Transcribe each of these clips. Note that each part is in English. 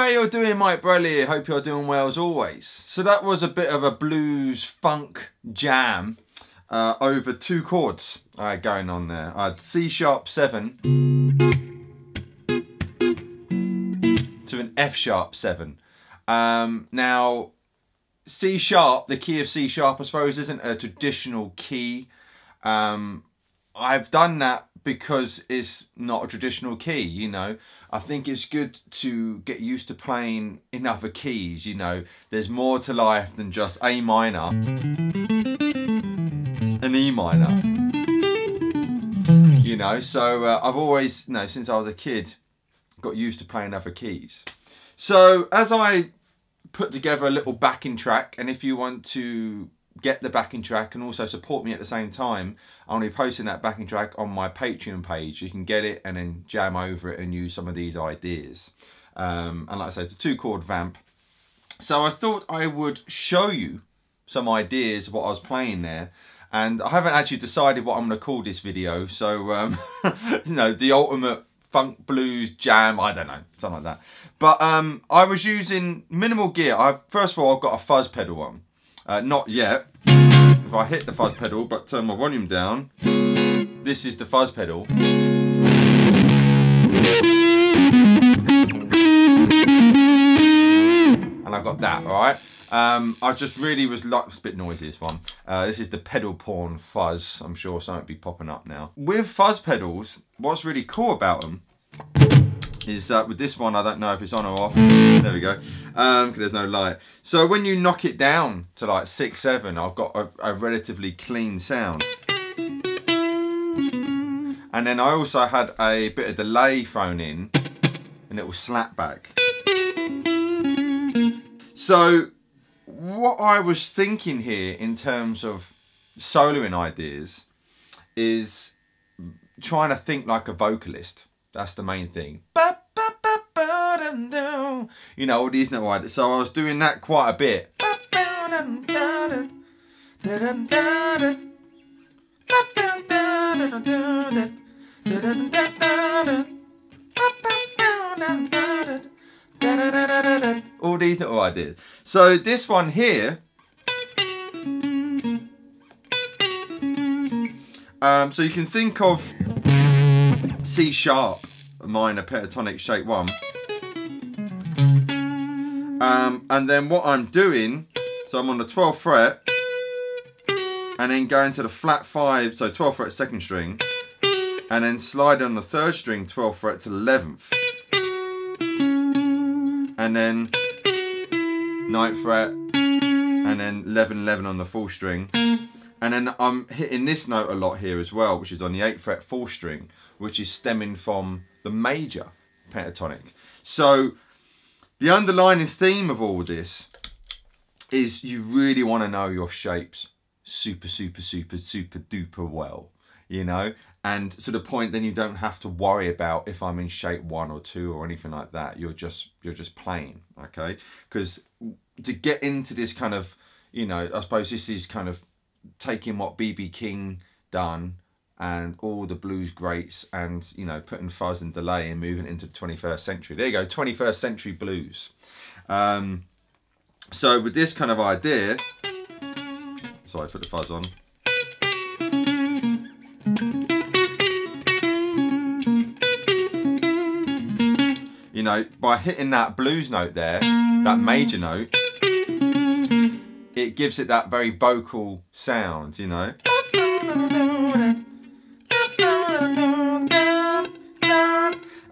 how you're doing, Mike Brelly? Hope you're doing well as always. So that was a bit of a blues funk jam over 2 chords going on there. I had C#7 to an F#7. Now, C#, the key of C#, I suppose, isn't a traditional key. I've done that because it's not a traditional key, you know. I think it's good to get used to playing in other keys, you know. There's more to life than just A minor and E minor, you know. So I've always, you know, since I was a kid, got used to playing other keys. So as I put together a little backing track, and if you want to get the backing track and also support me at the same time, I'm going to be posting that backing track on my Patreon page. You can get it and then jam over it and use some of these ideas. And like I say, it's a 2-chord vamp. So I thought I would show you some ideas of what I was playing there. And I haven't actually decided what I'm going to call this video. So, you know, the ultimate funk blues jam, I don't know, something like that. But I was using minimal gear. First of all, I've got a fuzz pedal on. Not yet. If I hit the fuzz pedal but turn my volume down, this is the fuzz pedal. And I got that, alright? I just really was like, it's a bit noisy, this one. This is the pedal porn fuzz. I'm sure something will be popping up now. With fuzz pedals, what's really cool about them is that with this one, I don't know if it's on or off. There we go. Because there's no light. So when you knock it down to like 6, 7, I've got a relatively clean sound. And then I also had a bit of delay thrown in, and it will slap back. So what I was thinking here in terms of soloing ideas is trying to think like a vocalist. That's the main thing. You know, all these little ideas. So I was doing that quite a bit. All these little ideas. So this one here, so you can think of C# minor pentatonic shape 1, and then what I'm doing, so I'm on the 12th fret and then going to the flat 5, so 12th fret 2nd string, and then slide on the 3rd string 12th fret to the 11th, and then 9th fret, and then 11, 11 on the 4th string. And then I'm hitting this note a lot here as well, which is on the 8th fret 4th string, which is stemming from the major pentatonic. So the underlying theme of all this is you really want to know your shapes super duper well, you know, and to the point then you don't have to worry about if I'm in shape 1 or 2 or anything like that. You're just playing, okay? Because to get into this kind of, you know, I suppose this is kind of taking what B.B. King done and all the blues greats and, you know, putting fuzz and delay and moving into the 21st century. There you go, 21st century blues. So with this kind of idea, sorry, put the fuzz on. You know, by hitting that blues note there, that major note, it gives it that very vocal sound, you know.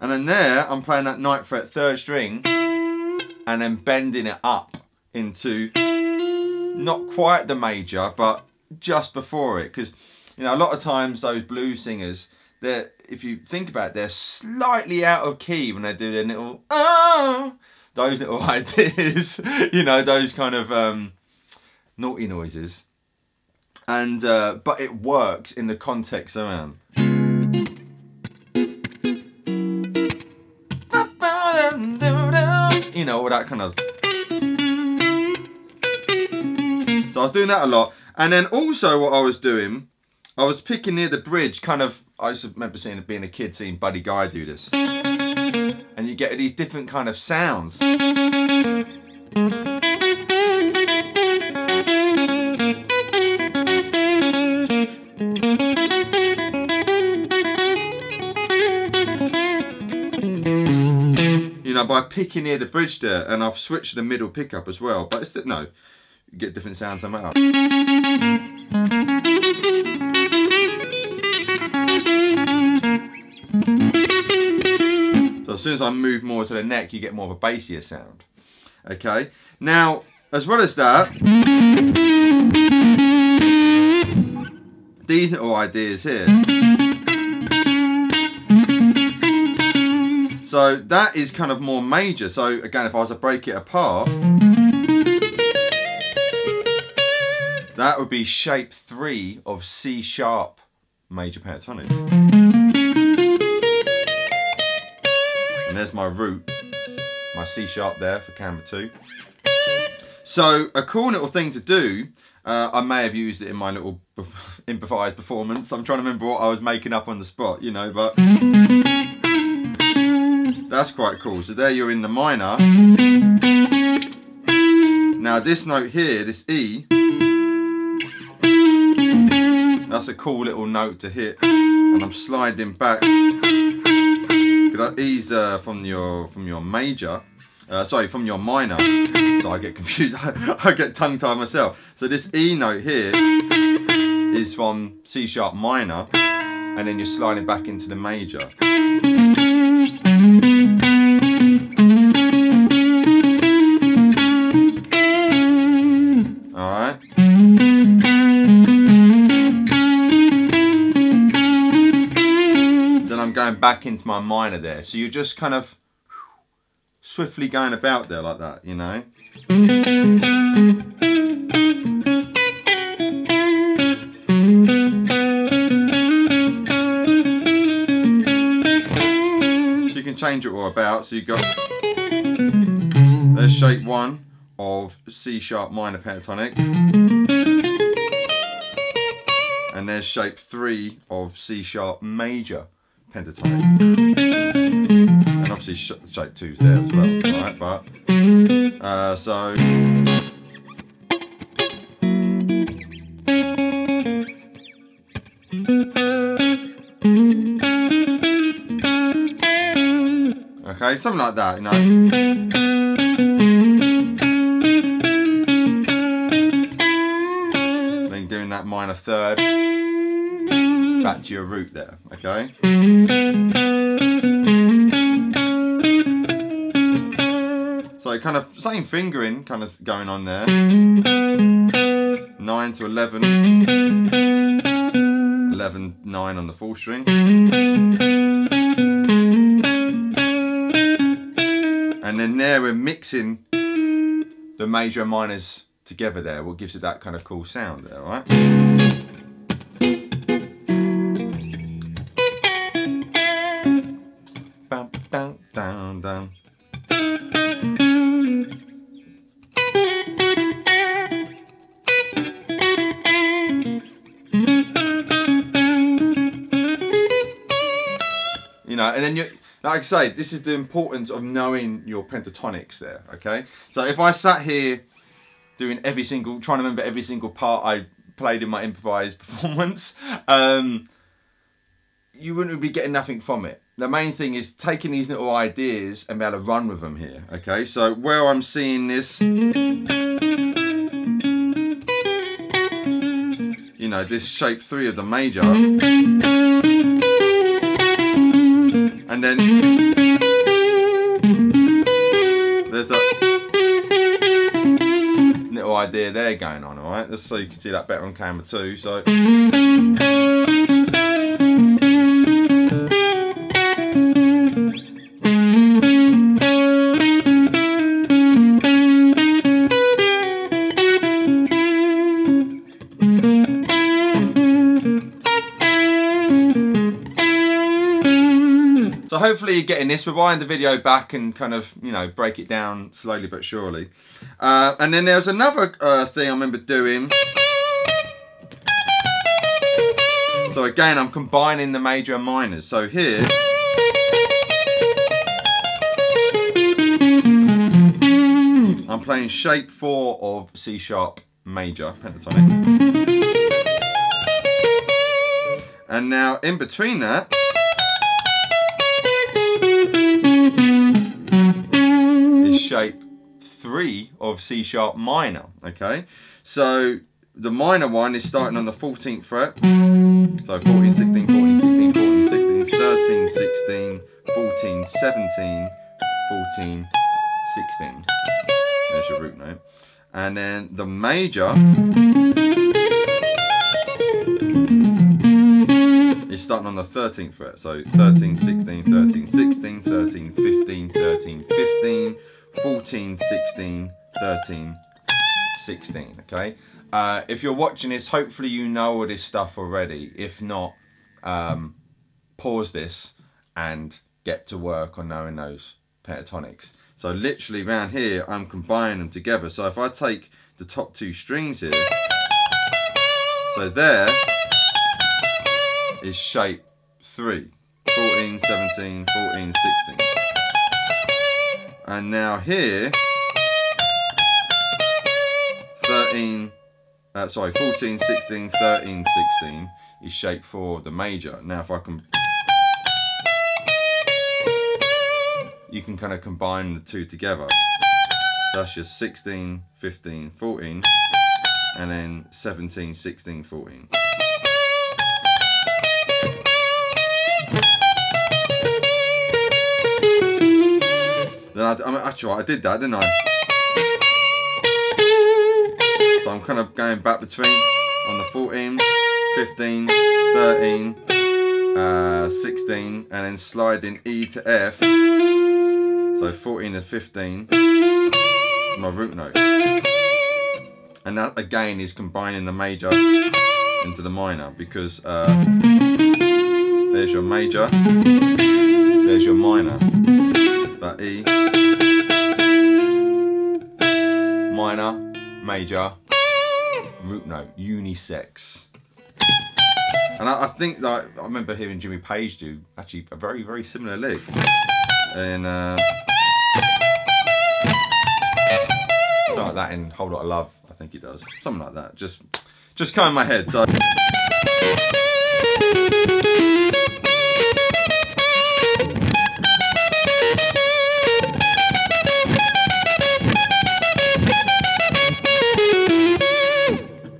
And then there, I'm playing that 9th fret 3rd string and then bending it up into not quite the major, but just before it. Because, you know, a lot of times those blues singers, they're, if you think about it, they're slightly out of key when they do their little, those little ideas, you know, those kind of naughty noises. And, but it works in the context around. You know, all that kind of. So I was doing that a lot. And then also what I was doing I was picking near the bridge, kind of, I used to remember being a kid, seeing Buddy Guy do this. And you get these different kind of sounds. You know, by picking near the bridge there, and I've switched to the middle pickup as well, but it's no, you get different sounds no matter. So as soon as I move more to the neck, you get more of a bassier sound. Okay, now as well as that, these little ideas here. So that is kind of more major. So again, if I was to break it apart, that would be shape 3 of C sharp major pentatonic. And there's my root, my C sharp there for camera 2. So a cool little thing to do, I may have used it in my little improvised performance. I'm trying to remember what I was making up on the spot, you know, but that's quite cool. So there you're in the minor. Now this note here, this E, that's a cool little note to hit, and I'm sliding back. That E's from your major, sorry, from your minor. So I get confused. I get tongue-tied myself. So this E note here is from C sharp minor, and then you're sliding back into the major. Alright. Then I'm going back into my minor there. So you're just kind of swiftly going about there like that, you know. So you can change it all about. So you got, there's shape 1 of C sharp minor pentatonic, and there's shape 3 of C sharp major pentatonic, and obviously shape 2's there as well, right? But so okay, something like that, you know. Then doing that minor third back to your root there, okay. So kind of same fingering kind of going on there. 9 to 11, 11, 9 on the full string. And then there we're mixing the major and minors together there, what gives it that kind of cool sound there, right? Bum, down, down, down. You know, and then you, like I say, this is the importance of knowing your pentatonics there, okay? So if I sat here doing trying to remember every single part I played in my improvised performance, you wouldn't be getting nothing from it. The main thing is taking these little ideas and be able to run with them here, okay? So where I'm seeing this, you know, this shape 3 of the major, and then there's that little idea there going on, alright? Just so you can see that better on camera too. So So hopefully you're getting this. Rewind the video back and kind of, you know, break it down slowly but surely. And then there was another thing I remember doing. So again, I'm combining the major and minors. So here, I'm playing shape 4 of C sharp major pentatonic. And now in between that, is shape 3 of C sharp minor, okay? So the minor one is starting on the 14th fret. So 14, 16, 14, 16, 14, 16, 13, 16, 14, 17, 14, 16. There's your root note. And then the major is starting on the 13th fret. So 13, 16, 13, 16, 13, 15, 13, 15, 14, 16, 13, 16, okay? If you're watching this, hopefully you know all this stuff already. If not, pause this and get to work on knowing those pentatonics. So literally around here, I'm combining them together. So if I take the top 2 strings here, so there is shape 3, 14, 17, 14, 16. And now here, 14, 16, 13, 16 is shape 4 of the major. Now if I can, you can kind of combine the 2 together. So that's just 16, 15, 14, and then 17, 16, 14. Then I did that, didn't I? So I'm kind of going back between on the 14, 15, 13, 16, and then sliding E to F. So 14 and 15 is my root note. And that again is combining the major into the minor, because there's your major, there's your minor. That E, minor, major, root note, unisex. And I think that I remember hearing Jimmy Page do actually a very, very similar lick. And something like that in Whole Lot of Love, I think he does. Something like that. Just come in my head. So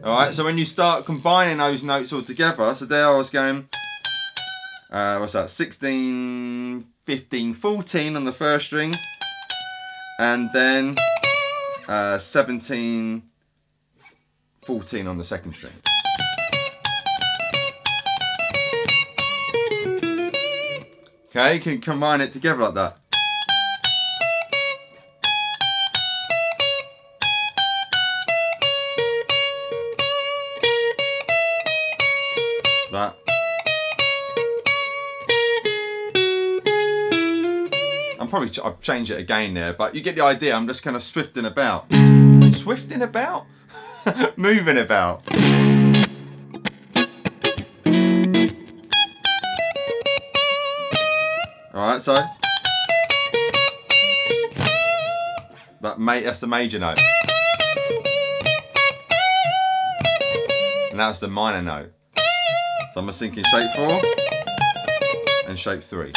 alright, so when you start combining those notes all together, so there I was going, what's that, 16, 15, 14 on the first string, and then 17, 14 on the second string. Okay, you can combine it together like that. That. I've changed it again there, but you get the idea. I'm just kind of swifting about. Swifting about? Moving about. Alright, so that's the major note. And that's the minor note. So I'm just thinking shape 4 and shape 3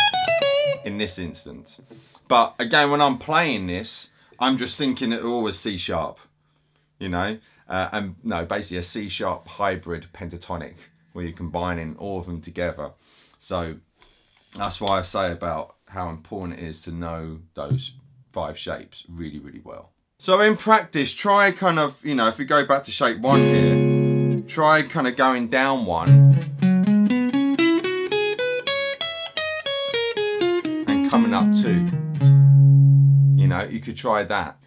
in this instance. But again, when I'm playing this, I'm just thinking it always C sharp, you know, and no, basically a C sharp hybrid pentatonic where you're combining all of them together. So that's why I say about how important it is to know those 5 shapes really, really well. So in practice, try kind of, you know, if we go back to shape 1 here, try kind of going down 1 and coming up 2. You know, you could try that.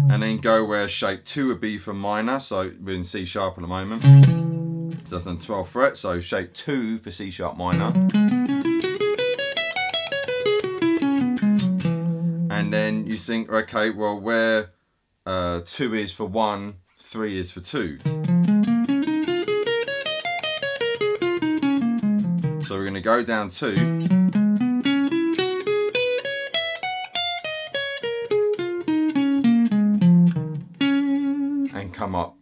And then go where shape 2 would be for minor, so we're in C sharp at the moment. So that's on 12th fret, so shape 2 for C sharp minor. And then you think, okay, well where 2 is for 1, 3 is for 2. So we're going to go down 2. And come up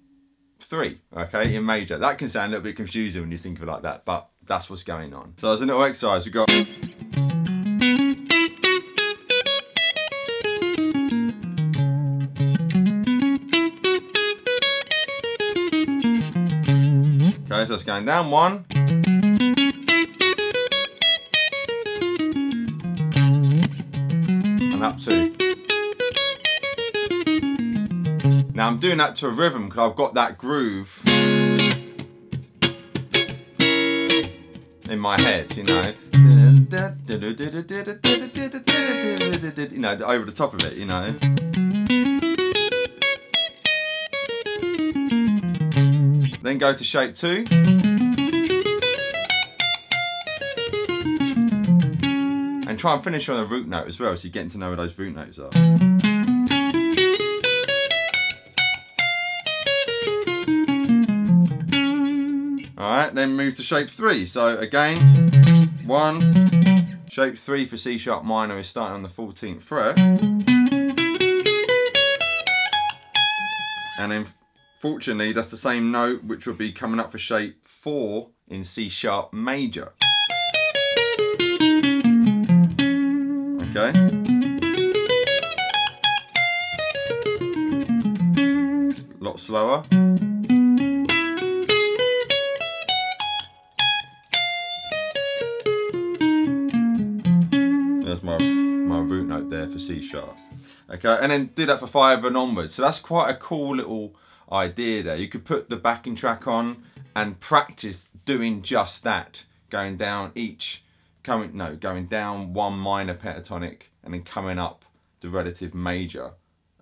3, okay, in major. That can sound a little bit confusing when you think of it like that, but that's what's going on. So as a little exercise, we've got... Okay, so it's going down 1. And up 2. Now I'm doing that to a rhythm because I've got that groove in my head, you know. You know, over the top of it, you know. Then go to shape 2. And try and finish on a root note as well, so you're getting to know where those root notes are. Alright, then move to shape 3. So again, 1, shape 3 for C sharp minor is starting on the 14th fret. And then fortunately, that's the same note which will be coming up for shape 4 in C sharp major. Okay. A lot slower. There's my root note there for C sharp. Okay, and then do that for 5 and onwards. So that's quite a cool little idea there. You could put the backing track on and practice doing just that, going down going down 1 minor pentatonic and then coming up the relative major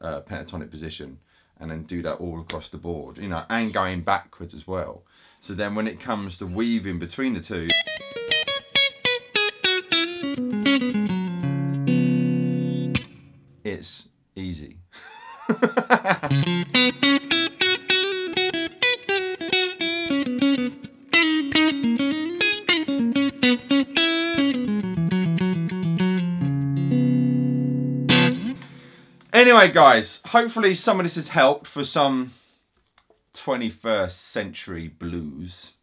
pentatonic position, and then do that all across the board, you know, and going backwards as well. So then when it comes to weaving between the two, it's easy. Anyway guys, hopefully some of this has helped for some 21st century blues.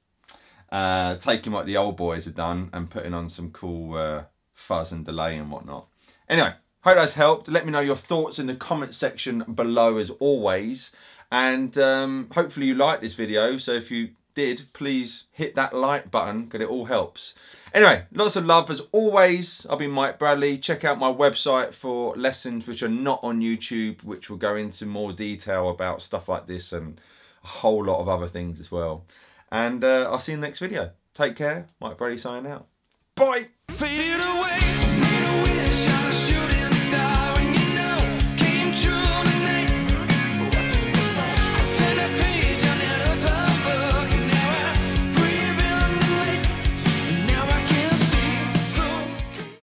Taking what the old boys have done and putting on some cool fuzz and delay and whatnot. Anyway, hope that's helped. Let me know your thoughts in the comment section below as always. And hopefully you liked this video. So if you did, please hit that like button because it all helps. Anyway, lots of love as always. I've been Mike Bradley. Check out my website for lessons which are not on YouTube, which will go into more detail about stuff like this and a whole lot of other things as well. And I'll see you in the next video. Take care. Mike Bradley signing out. Bye. Faded away.